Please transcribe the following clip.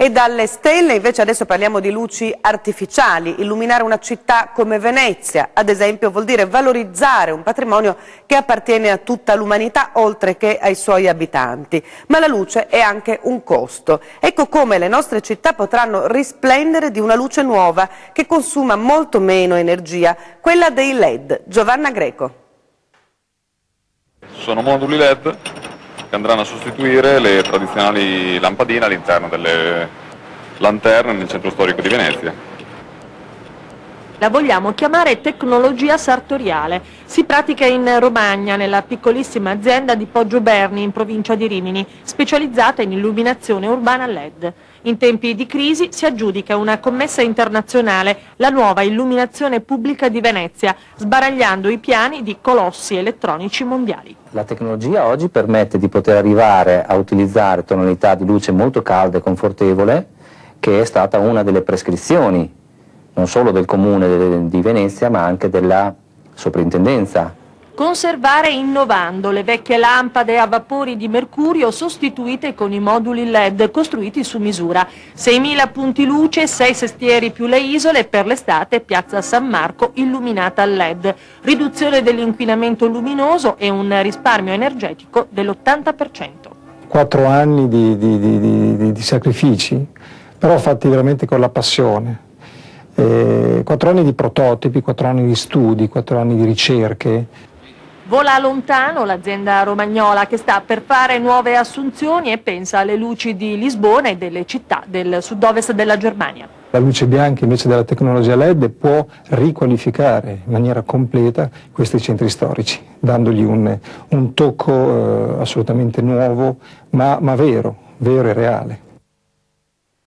E dalle stelle invece adesso parliamo di luci artificiali. Illuminare una città come Venezia, ad esempio, vuol dire valorizzare un patrimonio che appartiene a tutta l'umanità oltre che ai suoi abitanti. Ma la luce è anche un costo. Ecco come le nostre città potranno risplendere di una luce nuova che consuma molto meno energia, quella dei LED. Giovanna Greco. Sono moduli LED che andranno a sostituire le tradizionali lampadine all'interno delle lanterne nel centro storico di Venezia. La vogliamo chiamare tecnologia sartoriale. Si pratica in Romagna, nella piccolissima azienda di Poggio Berni, in provincia di Rimini, specializzata in illuminazione urbana LED. In tempi di crisi si aggiudica una commessa internazionale, la nuova illuminazione pubblica di Venezia, sbaragliando i piani di colossi elettronici mondiali. La tecnologia oggi permette di poter arrivare a utilizzare tonalità di luce molto calda e confortevole, che è stata una delle prescrizioni non solo del Comune di Venezia ma anche della Soprintendenza. Conservare innovando le vecchie lampade a vapori di mercurio sostituite con i moduli LED costruiti su misura. 6.000 punti luce, 6 sestieri più le isole, per l'estate Piazza San Marco illuminata al LED. Riduzione dell'inquinamento luminoso e un risparmio energetico dell'80%. 4 anni di sacrifici, però fatti veramente con la passione. 4 anni di prototipi, 4 anni di studi, 4 anni di ricerche. Vola lontano l'azienda romagnola che sta per fare nuove assunzioni e pensa alle luci di Lisbona e delle città del sud-ovest della Germania. La luce bianca invece della tecnologia LED può riqualificare in maniera completa questi centri storici, dandogli un tocco assolutamente nuovo ma vero e reale.